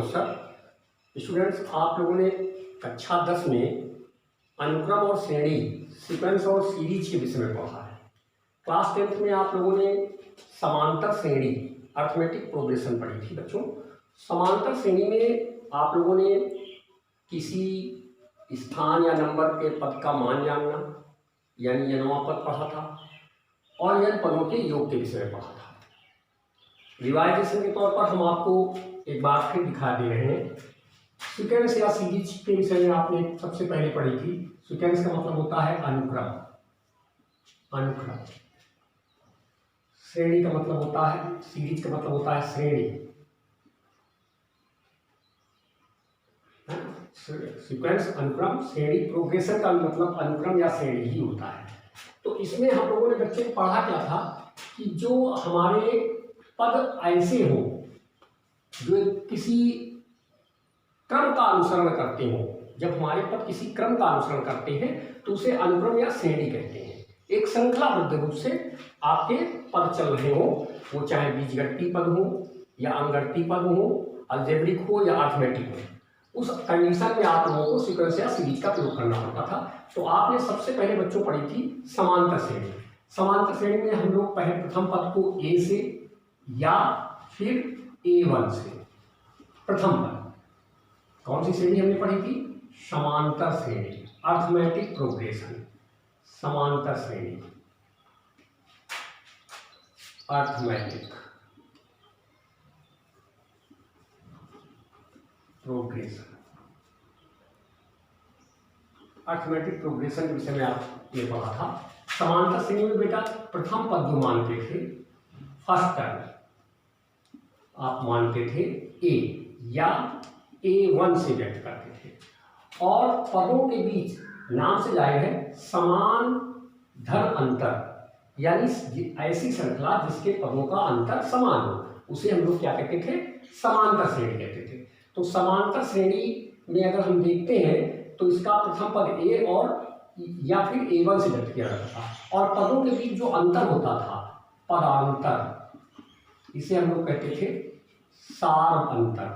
नमस्कार स्टूडेंट्स, आप लोगों ने कक्षा 10 में अनुक्रम और श्रेणी, सीक्वेंस और सीरीज के विषय में पढ़ा है। क्लास 10th में आप लोगों ने समांतर श्रेणी, अर्थमेटिक प्रोग्रेशन पढ़ी थी। बच्चों, समांतर श्रेणी में आप लोगों ने किसी स्थान या नंबर के पद का मान जानना यानी यनवा पद पढ़ा था और यन पदों के योग के विषय में पढ़ा था। रिवाइजेशन के तौर पर हम आपको एक बार फिर दिखा दे रहे हैं। सीक्वेंस या सीरीज के विषय में आपने सबसे पहले पढ़ी थी। सीक्वेंस का मतलब होता है अनुक्रम, अनुक्रम। श्रेणी का मतलब होता है, सीरीज का मतलब होता है श्रेणी। सीक्वेंस, अनुक्रम, श्रेणी। प्रोग्रेशन का मतलब अनुक्रम या श्रेणी ही होता है। तो इसमें हम लोगों ने बच्चे को पढ़ा क्या था कि जो हमारे पद ऐसे हो जो किसी क्रम का अनुसरण करते हो। जब हमारे पद किसी क्रम का अनुसरण करते हैं तो उसे अनुक्रम या श्रेणी कहते हैं। एक श्रृंखलाबद्ध रूप से आपके पद चल रहे हो, वो चाहे बीजगणितीय पद हो या अंकगणितीय पद हो, अलजेब्रिक हो या अर्थमेटिक हो। उस कंडीशन में आप लोगों को सीक्वेंस या सीरीज का प्रयोग करना पड़ता था। तो आपने सबसे पहले बच्चों पढ़ी थी समांतर श्रेणी। समांतर श्रेणी में हम लोग पहले प्रथम पद को ए से या फिर A1 से, प्रथम पद। कौन सी श्रेणी हमने पढ़ी थी? समांतर श्रेणी, अर्थमेटिक प्रोग्रेशन। समांतर श्रेणी, अर्थमेटिक प्रोग्रेशन। अर्थमेटिक प्रोग्रेशन के विषय में आप ये पढ़ा था। समांतर श्रेणी में बेटा प्रथम पद जो मानते थे, फर्स्ट टर्म आप मानते थे ए या A1 से व्यक्त करते थे और पदों के बीच नाम से जाहिर है समान धन अंतर, यानी ऐसी श्रृंखला जिसके पदों का अंतर समान हो, उसे हम लोग क्या कहते थे? समांतर श्रेणी कहते थे। तो समांतर श्रेणी में अगर हम देखते हैं तो इसका प्रथम पद ए और या फिर A1 से व्यक्त किया जाता था और पदों के बीच जो अंतर होता था, पदांतर, इसे हम लोग कहते थे सार अंतर।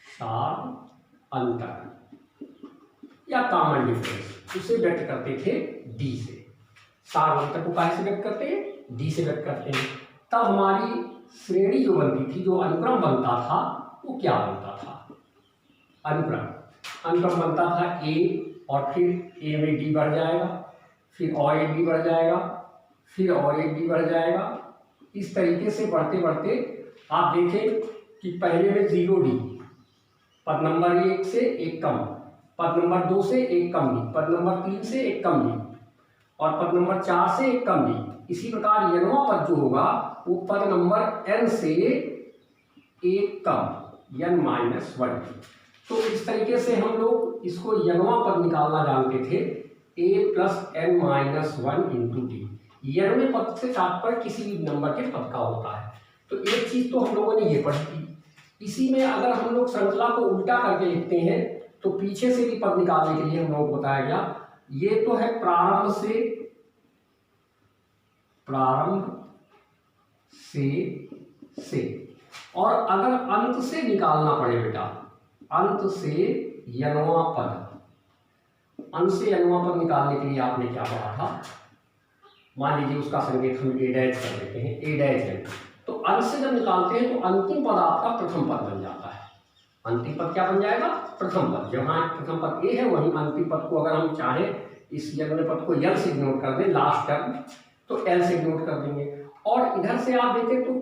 सार अंतर या कॉमन डिफरेंस, उसे व्यक्त करते थे डी से। सार अंतर को कहाँ से व्यक्त करते हैं? डी से व्यक्त करते हैं। तब हमारी श्रेणी जो बनती थी, जो अनुक्रम बनता था, वो क्या बनता था? अनुक्रम, अनुक्रम बनता था ए और फिर ए में डी बढ़ जाएगा, फिर और एक डी बढ़ जाएगा, फिर और एक डी बढ़ जाएगा। इस तरीके से बढ़ते बढ़ते आप देखें कि पहले में 0 डी, पद नंबर 1 से एक कम, पद नंबर 2 से एक कम डी, पद नंबर 3 से एक कम डी और पद नंबर 4 से एक कम डी। इसी प्रकार यनवा पद जो होगा वो पद नंबर n से एक कम, n-1 डी। तो इस तरीके से हम लोग इसको यनवा पद निकालना जानते थे, a + n-1 × d। यनवे पद से तात्पर्य किसी भी नंबर के पद का होता है। तो एक चीज तो हम लोगों ने ये पढ़ी थी। इसी में अगर हम लोग श्रृंखला को उल्टा करके लिखते हैं तो पीछे से भी पद निकालने के लिए हम लोग को बताया गया, ये तो है प्रारंभ से और अगर अंत से निकालना पड़े बेटा, अंत से यनवा पद, अंत से यनवा पद निकालने के लिए आपने क्या पढ़ा था? मान लीजिए उसका संकेत हम A' कर देते हैं, A'। तो अंत से जब निकालते हैं तो अंतिम पद आपका प्रथम पद बन जाता है। अंतिम पद क्या बन जाएगा? प्रथम पद। जहाँ प्रथम पद ए है वहीं अंतिम पद को अगर हम चाहें इस यनवे पद को L से इग्नोर कर दें, लास्ट टर्म, तो L से इग्नोर कर देंगे। और इधर से आप देखें तो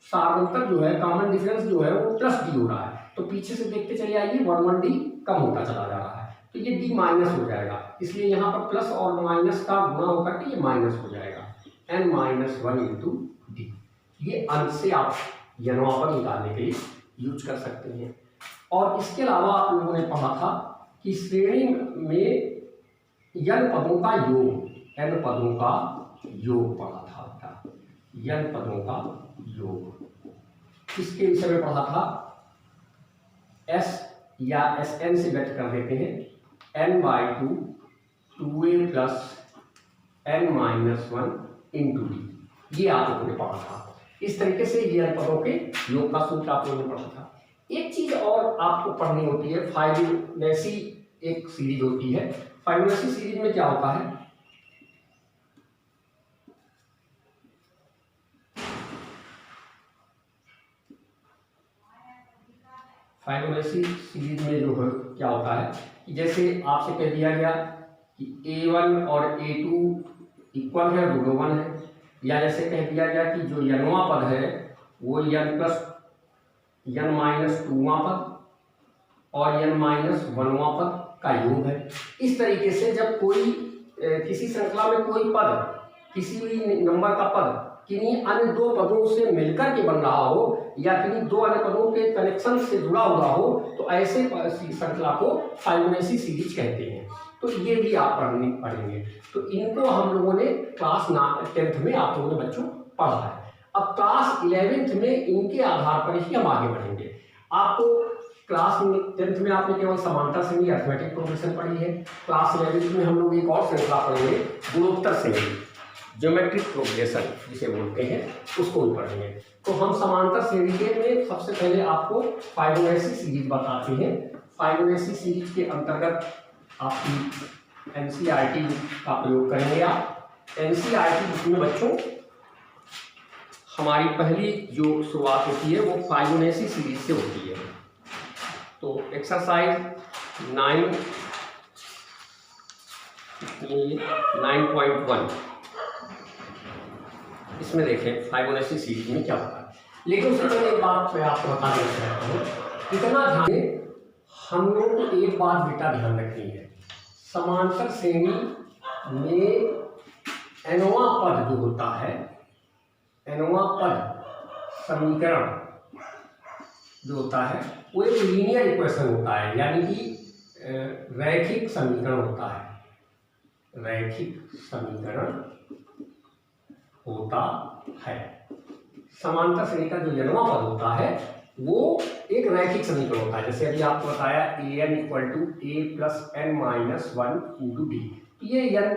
सारांतर जो है, कॉमन डिफरेंस जो है वो +d हो रहा है। तो पीछे से देखते चले आइए 1 डी कम होता चला जा रहा है, तो ये d माइनस हो जाएगा। इसलिए यहाँ पर प्लस और माइनस का गुणा होकर के ये माइनस हो जाएगा, n-1 × d। ये अंत से आप यनवा पद निकालने के लिए यूज कर सकते हैं। और इसके अलावा आप लोगों ने पढ़ा था कि श्रेणी में n पदों का योग, n पदों का योग पढ़ा था, n पदों का योग। किसके विषय में पढ़ा था? s या Sn से व्यक्त कर देते हैं, n/2 2a + n-1 × d। ये आप लोगों ने पढ़ा था। इस तरीके से ये पदों के योग का सूत्र आप लोगों ने पढ़ा था। एक चीज और आपको पढ़नी होती है, फाइबोनाची एक सीरीज होती है। फाइबोनाची सीरीज में क्या होता है, फाइबोनाची सीरीज में जो है क्या होता है कि जैसे आपसे कह दिया गया कि A1 और A2 इक्वल है, दोनों 1 है, या जैसे कह दिया गया कि जो यनवा पद है वो n प्लस n माइनस 2वां पद और n माइनस 1वां पद का योग है। इस तरीके से जब कोई किसी श्रृंखला में कोई पद, किसी भी नंबर का पद किन्हीं अन्य दो पदों से मिलकर के बन रहा हो या किन्हीं दो अन्य पदों के कनेक्शन से जुड़ा हुआ हो, तो ऐसे श्रृंखला को फाइबोनाची सीरीज कहते हैं। तो ये भी आप पढ़ेंगे। तो इनको हम लोगों ने क्लास 10th में आप लोगों ने बच्चों पढ़ा है। अब क्लास 11th में इनके आधार पर ही हम आगे बढ़ेंगे। आपको क्लास 10th में आपने केवल समांतर श्रेणी अरिथमेटिक प्रोग्रेशन पढ़ी है। क्लास 11th में हम लोग एक और श्रृंखला पढ़ेंगे, गुणोत्तर श्रेणी, ज्योमेट्रिक प्रोग्रेशन जिसे बोलते हैं, उसको भी पढ़ेंगे। तो हम समांतर श्रेणी के में सबसे पहले आपको फाइबोनाची सीरीज बताते हैं। फाइबोनाची सीरीज के अंतर्गत आपकी एनसीईआरटी का प्रयोग करेंगे। आप एनसीईआरटी बुक में बच्चों हमारी पहली जो शुरुआत होती है वो फाइबोनाची सीरीज से होती है। तो एक्सरसाइज 9.1 इसमें देखें फाइबोनाची सीरीज में क्या होता है। लेकिन उससे पहले एक बात मैं आपको बता देना चाहता हूँ, इतना ध्यान हम लोग को एक बात बेटा ध्यान रखनी है, समांतर श्रेणी में nवां पद जो होता है, nवां पद समीकरण जो होता है वो एक लीनियर इक्वेशन होता है, यानी कि रैखिक समीकरण होता है, रैखिक समीकरण होता है। समांतर श्रेणी का जो nवां पद होता है वो एक रैखिक समीकरण होता है। जैसे अभी आपको बताया an equal to a plus n minus 1 into D. ये n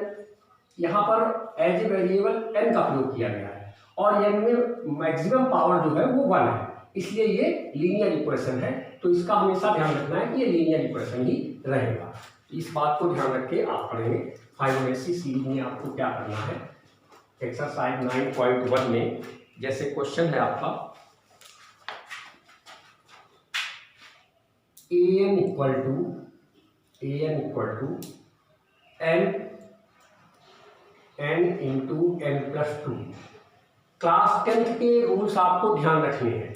यहाँ पर एज ए वेरिएबल n का प्रयोग किया गया है और n में मैक्सिमम पावर जो है वो 1 है, इसलिए ये लीनियर इक्वेशन है। तो इसका हमेशा ध्यान रखना है कि ये लीनियर इक्वेशन ही रहेगा। इस बात को ध्यान रख के आप पढ़ेंगे। फाइबोनाची सीरीज में आपको क्या करना है, एक्सरसाइज 9.1 में जैसे क्वेश्चन है आपका an equal to n into n plus 2। Class 10th के रूल्स आपको ध्यान रखने हैं।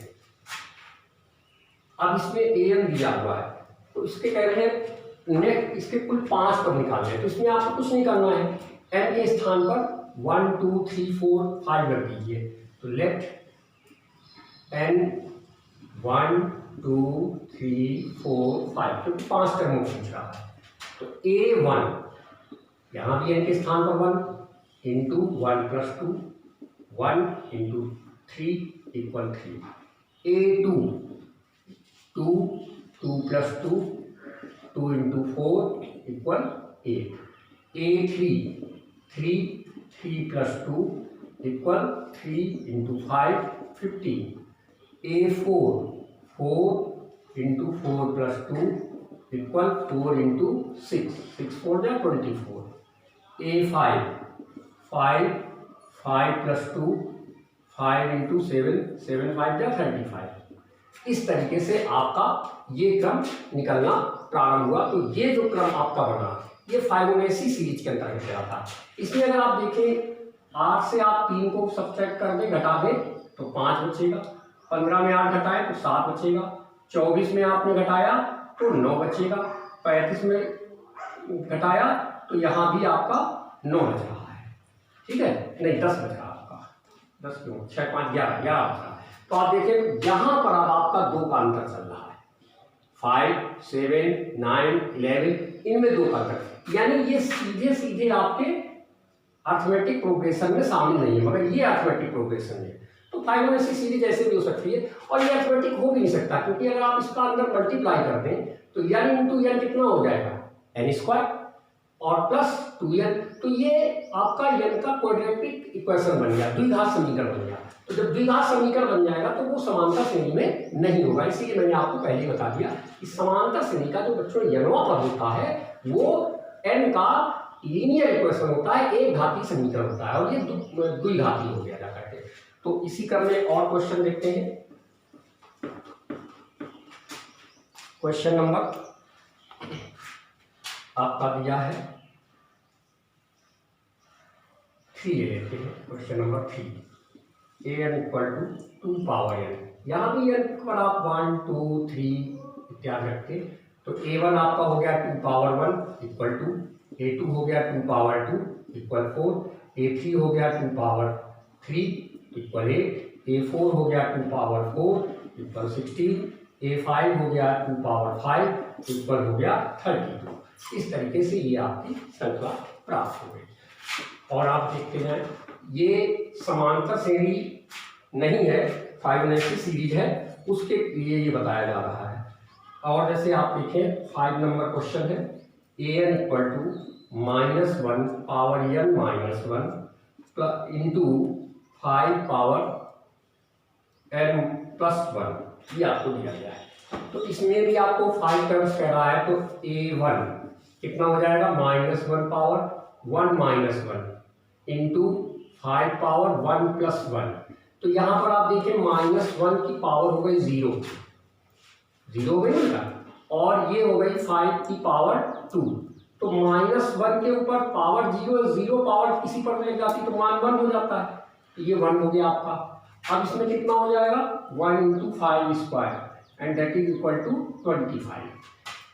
अब इसमें an दिया हुआ है तो इसके कह रहे हैं नेट इसके कुल 5 पद निकालने हैं। तो इसमें आपको कुछ नहीं करना है, n के स्थान पर 1 2 3 4 5 रख दीजिए। तो लेफ्ट n 1 2 3 4 5 क्योंकि 5 टर्म खींच रहा है। तो a1 यहाँ भी n के स्थान पर 1 into 1 plus 2 1 into 3 equal 3। a2 2 2 plus 2 2 into 4 equal 8। a3 3 3 plus 2 equal 3 into 5 15। a4 4 into 4 plus 2 equal 4 into 6 6 4 या 24। a5 5 5 प्लस 2 5 इंटू 7 7 5 या 35। इस तरीके से आपका ये क्रम निकलना प्रारंभ हुआ। तो ये जो क्रम आपका बना ये फाइबोनाची सीरीज के अंतर्गत आता है। इसमें अगर आप देखें 8 से आप 3 को सब्ट्रैक्ट कर दें, घटा दें तो 5 बचेगा, 15 में 8 घटाए तो 7 बचेगा, 24 में आपने घटाया तो 9 बचेगा, 35 में घटाया तो यहाँ भी आपका 9 बच रहा है। ठीक है, नहीं 10 बच रहा आपका, 10 क्यों 6 5 11 बच रहा। तो आप देखें यहाँ पर अब आपका 2 का अंतर चल रहा है, 5 7 9 11 इनमें 2 का अंतर, यानी ये सीधे सीधे आपके अरिथमेटिक प्रोग्रेशन में शामिल नहीं है, मगर ये अरिथमेटिक प्रोग्रेशन है। तो फाइबोनाची सीरीज ऐसे भी हो सकती है और ये अरिथमेटिक हो भी नहीं सकता, क्योंकि अगर आप इसका अंदर मल्टीप्लाई कर दें तो n इंटू n कितना हो जाएगा n स्क्वायर। और प्लस 2n। तो ये आपका n का क्वाड्रेटिक इक्वेशन बन गया, द्विघात समीकरण बन गया। तो जब द्विघात समीकरण बन जाएगा तो वो समांतर श्रेणी में नहीं होगा। इसीलिए मैंने आपको पहले ही बता दिया कि समांतर श्रेणी का जो बच्चों n वां पद होता है वो n का लीनियर इक्वेशन होता है, एक घातीय समीकरण होता है, और ये द्विघाती हो गया जाकर के। तो इसी क्रम में और क्वेश्चन देखते हैं। क्वेश्चन नंबर आपका दिया है 3 ले लेते हैं। Question number 3, an equal to 2 power n। यहाँ भी n पर आप 1 2 3 इत्यादि रखते, तो a1 आपका हो गया 2 पावर 1 इक्वल टू, a2 हो गया 2 पावर 2 इक्वल 4, a3 हो गया 2 पावर 3 इक्वल 8, a4 हो गया 2 पावर 4 इक्वल 16, a5 हो गया 2 पावर 5 इक्वल हो गया 32। इस तरीके से ये आपकी श्रृंखला प्राप्त हो गई। और आप देखते हैं ये समांतर श्रेणी नहीं है, फाइबोनाची सीरीज है, उसके लिए ये बताया जा रहा है। और जैसे आप देखें 5 नंबर क्वेश्चन है, an equal to -1 power n -1 into 5 power n plus 1, ये आपको दिया गया है। तो इसमें भी आपको 5 टर्म्स कह रहा है, तो a1 कितना हो जाएगा -1 पावर 1 -1 इंटू 5 पावर 1 प्लस 1। तो यहाँ पर आप देखिए -1 की पावर हो गई 0 हो गई ना, और ये हो गई 5 की पावर 2। तो -1 के ऊपर पावर 0 पावर किसी पर मिल जाती तो मान 1 हो जाता है, तो ये 1 हो गया आपका। अब इसमें कितना हो जाएगा 1 into 5 square and that is equal to 25।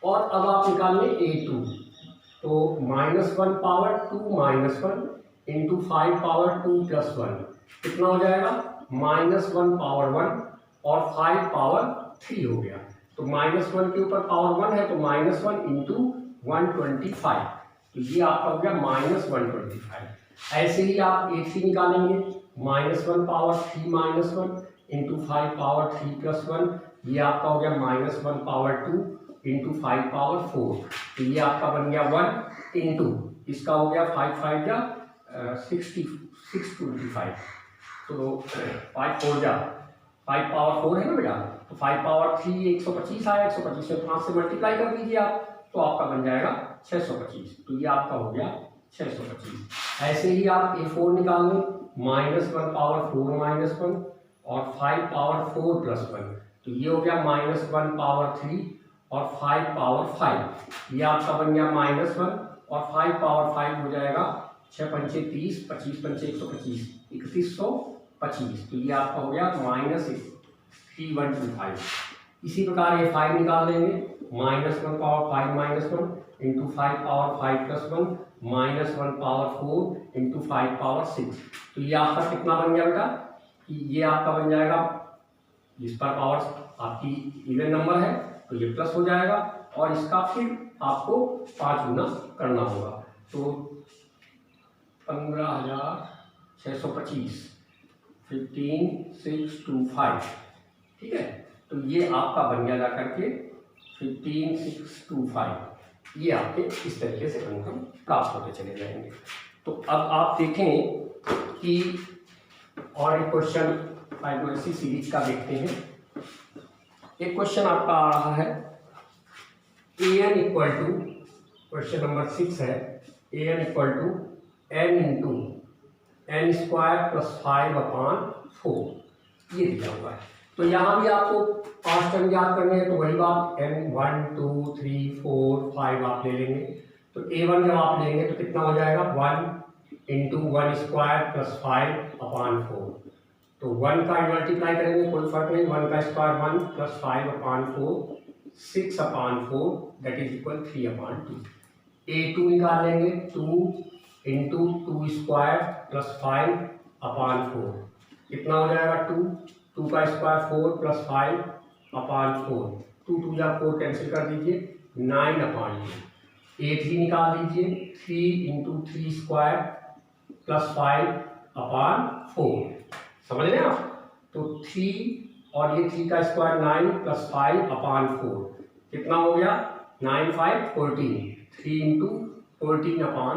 और अब आप निकाल लें a2, तो -1 पावर 2 -1 इंटू 5 पावर 2 प्लस 1 कितना हो जाएगा -1 पावर 1 और 5 पावर 3 हो गया। तो -1 के ऊपर पावर 1 है, तो -1 इंटू 125, तो ये आपका हो गया -125। ऐसे ही आप a3 निकालेंगे, -1 पावर 3 -1 इंटू 5 पावर 3 प्लस 1, ये आपका हो गया -1 पावर 2 इंटू 5 पावर 4, तो ये आपका बन गया 1 इंटू इसका हो गया 5 5 जा 625, तो 5 4 जा 5 पावर 4 है ना बेटा, तो 5 पावर 3 125 आया, 125 से 5 से मल्टीप्लाई कर दीजिए आप, तो आपका बन जाएगा 625, तो ये आपका हो गया 625। ऐसे ही आप a4 निकाल लें, -1 पावर 4 -1 और 5 पावर 4 प्लस 1, तो ये हो गया -1 पावर 3 और 5 पावर 5, ये आपका बन गया -1 और 5 पावर 5 हो जाएगा 6 पंचे 30, 25 पंचे 125, 3125, तो ये आपका हो गया -3125। इसी प्रकार ये 5 निकाल लेंगे, -1 power 5 -1 into 5 power 5 plus 1 -1 power 4 into 5 power 6, तो ये आपका कितना बन गया बेटा कि ये आपका बन जाएगा, जिस पर पावर आपकी इवन नंबर है तो ये प्लस हो जाएगा, और इसका फिर आपको 5 गुना करना होगा, तो 15,625 15625, ठीक है। तो ये आपका बन गया जा करके 15625, ये आपके इस तरीके से अंक प्राप्त होते चले जाएंगे। तो अब आप देखें कि और एक क्वेश्चन फाइबोनाची सीरीज का देखते हैं। एक क्वेश्चन आपका आ रहा है an equal to, question number 6 है, an equal to n into n square plus 5/4, ये दिया हुआ है। तो यहाँ भी आपको 5 टर्म याद करने हैं, तो वही बात n 1 2 3 4 5 आप ले लेंगे। तो a1 जब आप लेंगे तो कितना हो जाएगा 1 इंटू 1 स्क्वायर प्लस 5/4, तो 1 का मल्टीप्लाई करेंगे कोई फर्क नहीं, 1 का square 1 plus 5/4 6/4 that is equal 3/2। a2 निकाल लेंगे, 2 इंटू 2 स्क्वायर प्लस 5/4 कितना हो जाएगा 2 का स्क्वायर 4 प्लस 5/4, 2 2 या 4 कैंसिल कर दीजिए 9/2। a3 निकाल दीजिए, 3 इंटू 3 स्क्वायर प्लस 5/4, समझ रहे हैं आप। तो 3 और ये 3 का स्क्वायर 9 प्लस 5/4 कितना हो गया 9 5 14, 3 इंटू 14/4,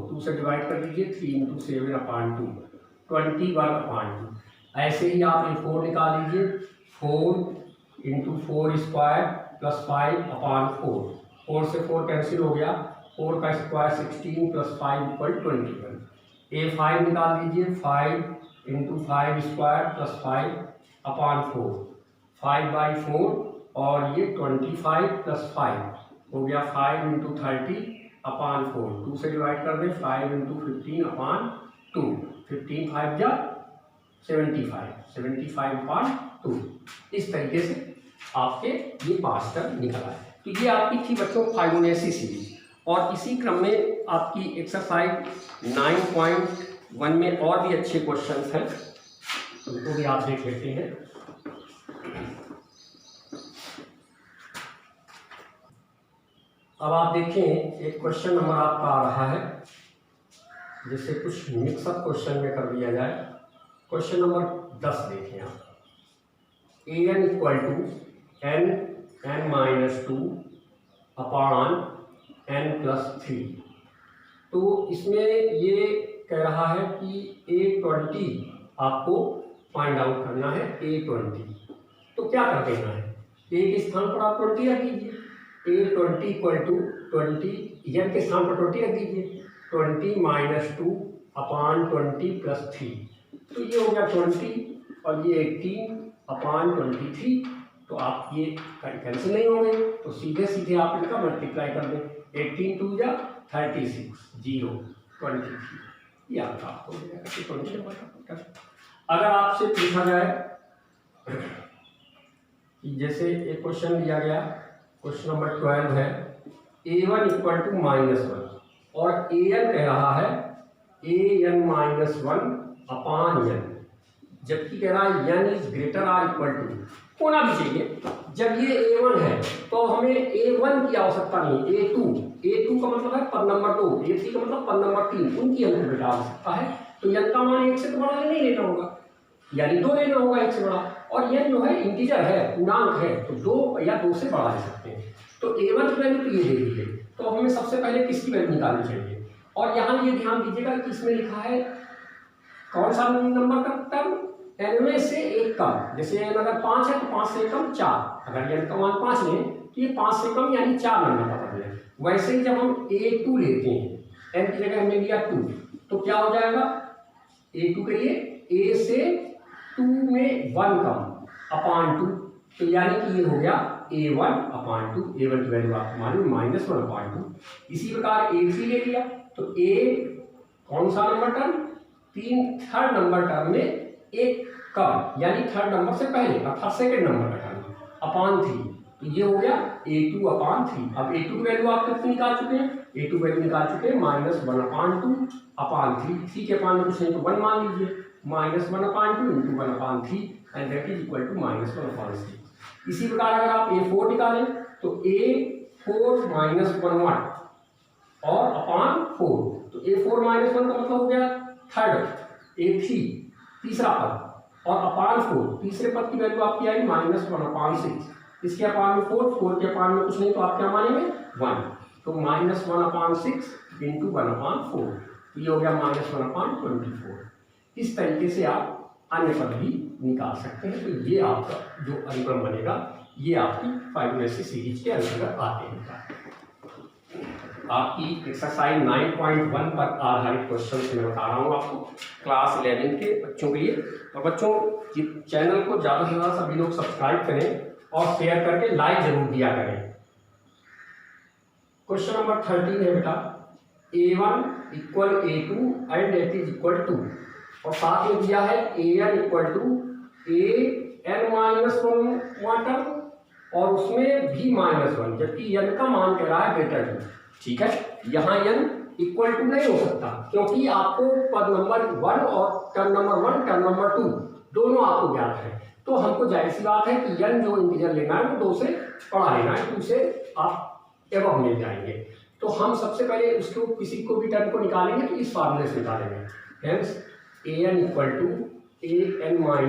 2 से डिवाइड कर दीजिए, 3 इंटू 7/2, 21/2। ऐसे ही आप A4 निकाल लीजिए, 4 इंटू 4 स्क्वायर प्लस 5/4, 4 से 4 कैंसिल हो गया, 4 का स्क्वायर 16 प्लस 5 इक्वल 21। A5 निकाल दीजिए, 5 इंटू 5 स्क्वायर प्लस 5/4, 5/4 और ये 25 प्लस 5 हो गया 5 इंटू 30/4, 2 से डिवाइड कर दें, 5 इंटू 15/2, 15 5 जा 75, 75/2। इस तरीके से आपके ये 5 टर्म निकल आए। तो ये आपकी थी बच्चों फाइबोनाची सीरीज। और इसी क्रम में आपकी एक्सरसाइज 9.1 में और भी अच्छे क्वेश्चंस हैं, उनको भी आप देख लेते हैं। अब आप देखें, एक क्वेश्चन नंबर आपका आ रहा है, जिससे कुछ मिक्सअप क्वेश्चन में कर दिया जाए। क्वेश्चन नंबर 10 देखें आप। an equal to n-2 upon n+3। तो इसमें ये कह रहा है कि A20 आपको फाइंड आउट करना है, A20। तो क्या कर देना है, A के स्थान पर आप 20 रख दीजिए, A20 इक्वल टू 20, n के स्थान पर 20 रख दीजिए, 20 - 2 अपान 20 + 3। तो ये हो गया 20 और ये 18/23। तो आप ये कैंसिल नहीं होंगे, तो सीधे सीधे आप इनका मल्टीप्लाई कर दें, 18 2 जा 36, 0 23, ये आपका हो जाएगा। अगर आपसे पूछा जाए कि जैसे एक क्वेश्चन दिया गया, क्वेश्चन नंबर 12 है, A1 इक्वल टू -1 और AN कह रहा है AN-1 अपान n, जबकि कह रहा है n is greater or equal to होना भी चाहिए। जब ये A1 है तो हमें A1 की आवश्यकता नहीं, A2 का मतलब है पद नंबर 2, A3 का मतलब पद नंबर 3, उनकी हमको बेटा आवश्यकता है। तो n का मान 1 से तो बड़ा नहीं लेना होगा, यानी 2 लेना होगा 1 से बड़ा, और n जो है इंटीजर है, पूर्णांक है, तो 2 या 2 से बड़ा ले सकते हैं। तो A1 की वैल्यू तो ये दे दी है, तो हमें सबसे पहले किसकी वैल्यू निकालनी चाहिए। और यहाँ ये ध्यान दीजिएगा कि इसमें लिखा है कौन सा नंबर का टर्म, n में से एक कम। जैसे n अगर 5 है तो 5 से कम 4, अगर n का मान 5 लें तो ये 5 से कम यानी 4 नंबर का पद है। वैसे ही जब हम A2 लेते हैं, n की जगह हमने लिया 2, तो क्या हो जाएगा, A2 के लिए A से 2 में 1 कम अपान 2, तो यानी कि ये हो गया A1/2। A1 की वैल्यू आपको मालूम -1/2। इसी प्रकार A3 ले लिया, तो A कौन सा number term, third number term में एक कम, यानी थर्ड नंबर से पहले अर्थात सेकंड नंबर का टर्म अपान 3, तो ये हो गया A2/3। अब A2 की वैल्यू आप कितनी निकाल चुके हैं, A2 वैल्यू निकाल चुके हैं -1/2 अपान 3, 3 के अपान में कुछ नहीं तो 1 मान लीजिए, -1/2 × 1/3 and that is equal to -1/6। इसी प्रकार अगर आप A4 निकालें तो A4 - 1 और अपान 4, तो A4 - 1 का मतलब हो गया थर्ड, A3 तीसरा पद, और अपान 4 तीसरे पद की वैल्यू आपकी आई -1/6। इसके अपान में 4 के अपान में कुछ नहीं तो आप क्या मानेंगे 1, तो -1/6 × 1/4, ये हो गया -1/24। इस तरीके से आप अन्य पद भी निकाल सकते हैं। तो ये आपका जो अनुक्रम बनेगा, ये आपकी फाइबोनाची सीरीज के अंतर्गत आते हैं। आपकी एक्सरसाइज 9.1 पर आधारित क्वेश्चन से मैं बता रहा हूँ आपको, क्लास 11 के बच्चों के लिए। और बच्चों चैनल को ज़्यादा से ज़्यादा सभी लोग सब्सक्राइब करें और शेयर करके लाइक जरूर दिया करें। क्वेश्चन नंबर 13 है बेटा, A1 = A2 and that is equal to, और साथ में दिया है AN = AN-1 टर्म और उसमें भी -1, जबकि n का मान कह रहा है ग्रेटर टू। ठीक है, यहाँ n = नहीं हो सकता, क्योंकि आपको पद नंबर 1 और टर्म नंबर 1 टर्म नंबर 2 दोनों आपको ज्ञात है। तो हमको जाहिर सी बात है कि n जो इंटीजर लेना है वो 2 से बड़ा लेना है, 2 से आप एवं मिल जाएंगे। तो हम सबसे पहले उसको किसी को भी टर्म को निकालेंगे तो इस फार्मूले से निकालेंगे। हेंस AN = AN-1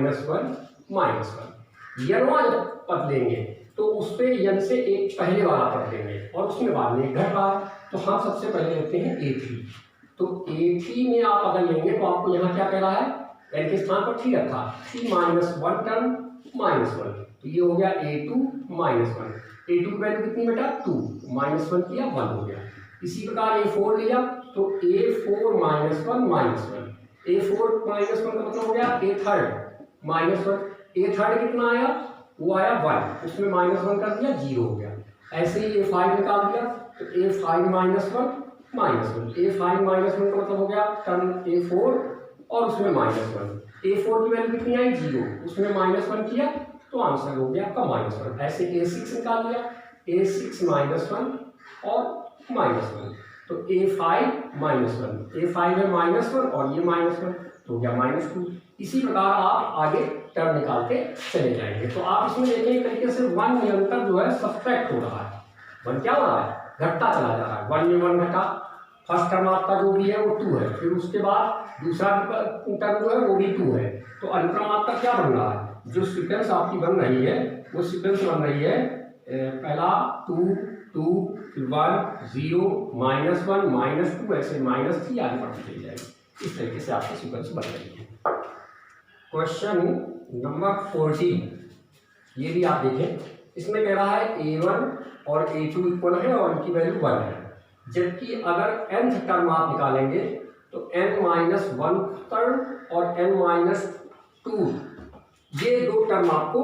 यनवा जब पद लेंगे तो उस पर n से एक पहले वाला पद लेंगे और उसमें बाद में एक घट रहा है, तो हम सबसे पहले लेते हैं A3। तो A3 में आप अगर लेंगे तो आपको यहाँ क्या कह रहा है, n के स्थान पर 3 रखा, 3 माइनस 1 टर्म -1, तो ये हो गया A2 -1। A2 की वैल्यू कितनी बेटा 2, -1 किया 1 हो गया। इसी प्रकार A4 लिया तो A4 -1 -1, A4 -1 का मतलब हो गया A3 -1, A3 कितना आया, वो आया 1, उसमें -1 कर दिया 0 हो गया। ऐसे ही A5 निकाल दिया तो A5 -1 A5 -1 का मतलब हो गया टर्म A4 और उसमें -1, A4 की वैल्यू कितनी आई 0, उसमें -1 किया तो आंसर हो गया आपका -1। ऐसे A6 निकाल लिया, A6 -1 और -1, तो A5 -1 है -1 और ये -1 तो हो गया -2। इसी प्रकार आप आगे टर्म निकालते चले जाएंगे। तो आप इसमें देखें एक तरीके से 1 निरंतर जो है सब्ट्रैक्ट हो रहा है, 1 क्या हो रहा है, घटता चला जा रहा है। 1 में 1 घटा, फर्स्ट टर्म आपका जो भी है वो 2 है, फिर उसके बाद दूसरा टर्म जो है वो भी 2 है, तो अनुक्रम आपका क्या बन रहा है, जो सीक्वेंस आपकी बन रही है वो सीक्वेंस बन रही है पहला 2 2 फिर 1 0 -1 -2 ऐसे -3 आगे बढ़ती चली जाएगी। इस तरीके से आपकी सीक्वेंस बन रही है। क्वेश्चन नंबर 14, ये भी आप देखें, इसमें कह रहा है A1 और A2 इक्वल है और इनकी वैल्यू 1 है, जबकि अगर nth टर्म आप निकालेंगे तो n-1 टर्म और n-2 ये दो टर्म आपको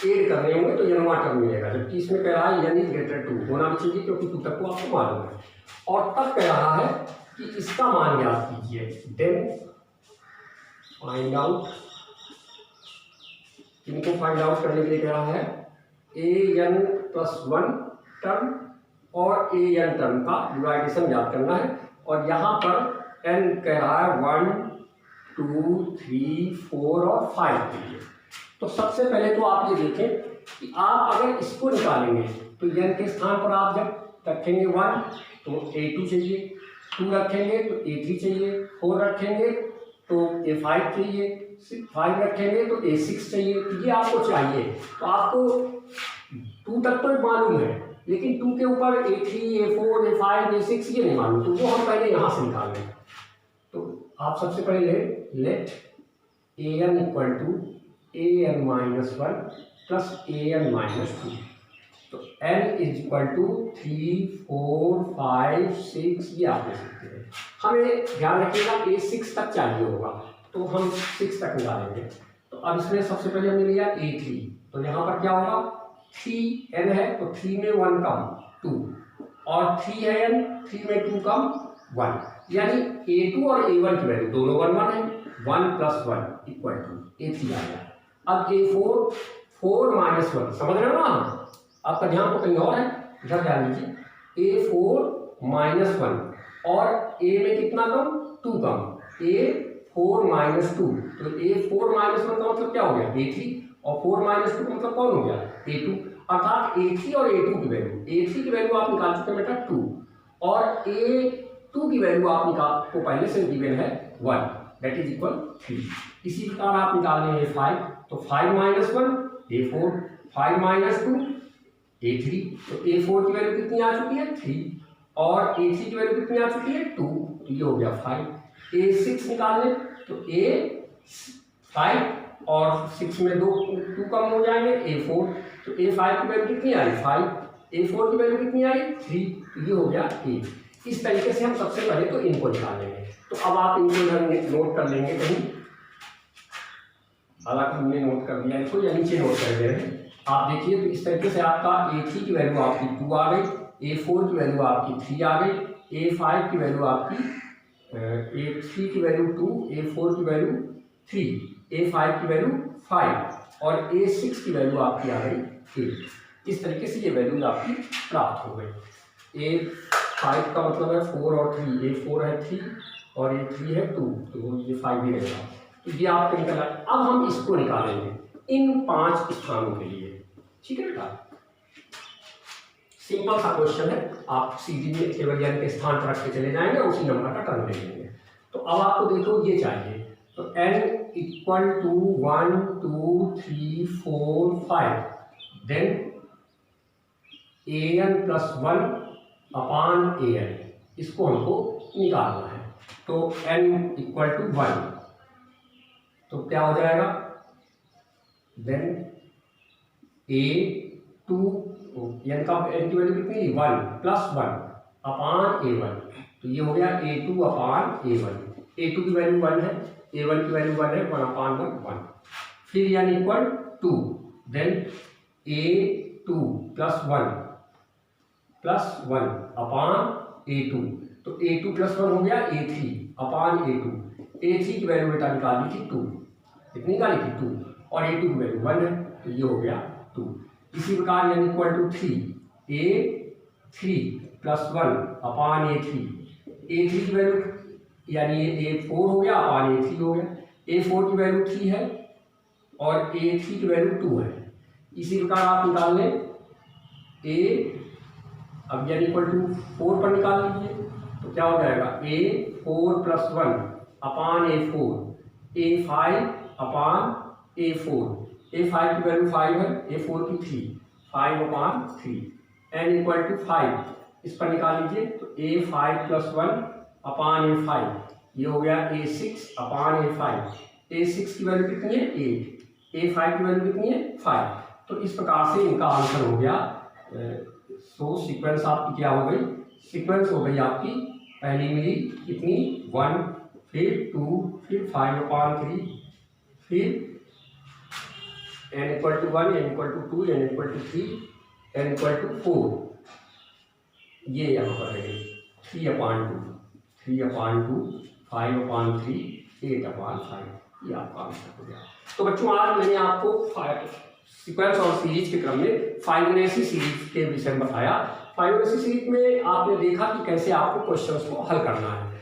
ऐड करने होंगे तो n वां टर्म मिलेगा, जबकि इसमें कह रहा है n > 2 होना भी चाहिए क्योंकि 2 तक को आपको मालूम है। और तब कह रहा है कि इसका मान ज्ञात कीजिए, देन फाइंड आउट, इनको फाइंड आउट करने के लिए कह रहा है an+1 टर्म और an टर्म का डिवाइडेशन याद करना है। और यहाँ पर n कह रहा है 1 2 3 4 और 5 के लिए। तो सबसे पहले तो आप ये देखें कि आप अगर इसको निकालेंगे तो n के स्थान पर आप जब रखेंगे 1 तो A2 चाहिए, 2 रखेंगे तो A3 चाहिए, 4 रखेंगे तो A5 चाहिए, 5 रखेंगे तो A6 चाहिए। तो ये आपको चाहिए, तो आपको 2 तक तो मालूम है, लेकिन 2 के ऊपर A3 A4 A5 A6 ये नहीं मालूम, तो वो हम पहले यहाँ से निकाल लें। तो आप सबसे पहले let an equal to an-1 plus an-2, तो n इक्वल टू 3 4 5 6 ये आप ले सकते हैं। हमें ध्यान रखिएगा A6 तक चाहिए होगा तो हम 6 तक निकालेंगे। तो अब इसमें सबसे पहले हमने लिया A3, तो यहाँ पर क्या होगा 3n है तो 3 में 1 कम 2 और 3 है n, 3 में 2 कम 1, यानी A2 और A1 की वैल्यू दोनों 1 1 है, 1 + 1 इक्वल टू A3 आ गया। अब A4 4 - 1 समझ रहे हो ना, आपका ध्यान तो कहीं और है, इधर ध्यान दीजिए। A4 - 1 और A में कितना कम 2 कम, A4 - 2, तो A4 - 1 का मतलब क्या हो गया A3 और 4 - 2 का मतलब कौन हो गया A2, अर्थात A3 और A2 की वैल्यू, A3 की वैल्यू आप निकाल चुके बेटा 2 और A2 की वैल्यू आप निकाल को पहले से गिवन है 1 दैट इज इक्वल 3। इसी प्रकार आप निकाल लेंगे 5, तो 5 - 1 A4, 5 - 2 A3, तो A4 की वैल्यू कितनी आ चुकी है 3 और A3 की वैल्यू कितनी आ चुकी है 2, तो ये हो गया 5। A6 निकाल लें तो A5 और 6 में 2 कम हो जाएंगे A4, तो A5 की वैल्यू कितनी आई 5, A4 की वैल्यू कितनी आई 3, तो ये हो गया 8। इस तरीके से हम सबसे पहले तो इनको निकाल लेंगे। तो अब आप इनको इधर नोट कर लेंगे कहीं, हालांकि हमने नोट कर दिया इसको या नीचे नोट कर दे रहे हैं। आप देखिए तो इस तरीके से आपका A3 की वैल्यू आपकी 2 आ गई, A4 की वैल्यू आपकी 3 आ गई, A5 की वैल्यू आपकी A3 की वैल्यू 2, A4 की वैल्यू 3, A5 की वैल्यू 5 और A6 की वैल्यू आपकी आ गई 8। इस तरीके से ये वैल्यूज आपकी प्राप्त हो गई। A5 का मतलब है 4 और 3, A4 है 3 और A3 है 2, तो ये 5 भी रहेगा, तो ये आपको निकला। अब हम इसको निकालेंगे इन 5 स्थानों के लिए, ठीक है बेटा, सिंपल सा क्वेश्चन है, आप सीधी में केवल n के स्थान पर रख के चले जाएंगे और उसी नंबर का टर्म ले लेंगे। तो अब आपको देखो ये चाहिए, तो n equal to 1 2 3 4 5, then an+1 / an, इसको हमको निकालना है। तो n इक्वल टू 1, तो क्या हो जाएगा, देन a2 n का n की वैल्यू कितनी, 1 प्लस 1 अपान a1, तो ये हो गया a2 अपान a1। a2 की वैल्यू 1 है, a1 की वैल्यू 1 है, 1 अपान 1। फिर n equal 2, then a2 plus 1 upon a2, तो a2 प्लस 1 हो गया a3 अपान a2। a3 की वैल्यू बेटा निकाली थी 2, कितनी निकाली थी 2, और a2 की वैल्यू 1 है, तो ये हो गया 2। इसी प्रकार n equal to 3, a3 plus 1 upon a3, a3 की वैल्यू यानी ये a4 हो गया अपान a3 हो गया, a4 की वैल्यू 3 है और a3 की वैल्यू 2 है। इसी प्रकार आप निकाल लें अब n इक्वल टू 4 पर निकाल लीजिए, तो क्या हो जाएगा, a4 प्लस 1 अपान a4, a5 अपान a4, a5 की वैल्यू 5 है, a4 की 3, 5 अपान 3, n इक्वल टू 5, इस पर निकाल लीजिए, तो a5 प्लस 1 अपान a5, ये हो गया a6 अपान a5, a6 की वैल्यू कितनी है 8, a5 की वैल्यू कितनी है 5। तो इस प्रकार से इनका आंसर हो गया। सो सीक्वेंस आपकी क्या हो गई, सीक्वेंस हो गई आपकी, पहली मिली कितनी 1, फिर 2, फिर 5 अपान 3, फिर n equal to 1, n equal to 2, n equal to 3, n equal to 4, ये यहाँ पर है 3 अपान 2, 3 अपान 2, 5 अपान 3, 8 अपान 5, ये आपका आंसर हो गया। तो बच्चों आज मैंने आपको सीक्वेंस और सीरीज के क्रम में फाइबोनाची सीरीज के विषय में बताया। फाइबोनाची सीरीज में आपने देखा कि कैसे आपको क्वेश्चंस को हल करना है,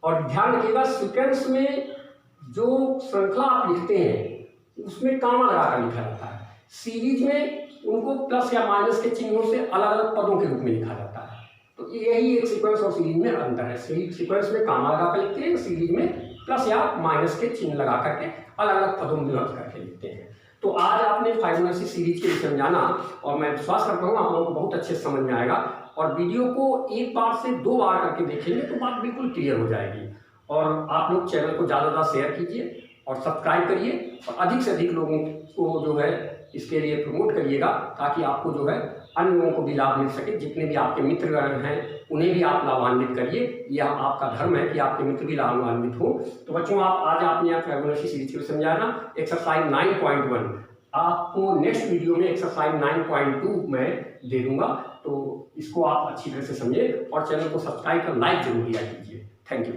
और ध्यान रखिएगा सीक्वेंस में जो श्रृंखला आप लिखते हैं उसमें कामा लगाकर लिखा जाता है, सीरीज में उनको प्लस या माइनस के चिन्हों से अलग अलग पदों के रूप में लिखा जाता है। तो यही एक सीक्वेंस और सीरीज में अंतर है, सीक्वेंस में कामा लगाकर लिखते हैं, सीरीज में प्लस या माइनस के चिन्ह लगा करके अलग अलग पदों में विभक्त करके लिखते हैं। तो आज आपने फाइबोनाची सीरीज के विषय में जाना, और मैं विश्वास करता हूँ आप लोगों को बहुत अच्छे से समझ में आएगा, और वीडियो को एक बार से 2 बार करके देखेंगे तो बात बिल्कुल क्लियर हो जाएगी। और आप लोग चैनल को ज़्यादा शेयर कीजिए और सब्सक्राइब करिए, और अधिक से अधिक लोगों को जो है इसके लिए प्रमोट करिएगा, ताकि आपको जो है अन्य लोगों को भी लाभ मिल सके। जितने भी आपके मित्र हैं उन्हें भी आप लाभान्वित करिए, यह आपका धर्म है कि आपके मित्र भी लाभान्वित हो। तो बच्चों आप आज आपने यहाँ फाइबोनाची सीरीज को समझाना एक्सरसाइज 9.1 आपको नेक्स्ट वीडियो में एक्सरसाइज 9.2 में दे दूंगा, तो इसको आप अच्छी तरह से समझिए और चैनल को सब्सक्राइब कर लाइक जरूर किया कीजिए। Thank you.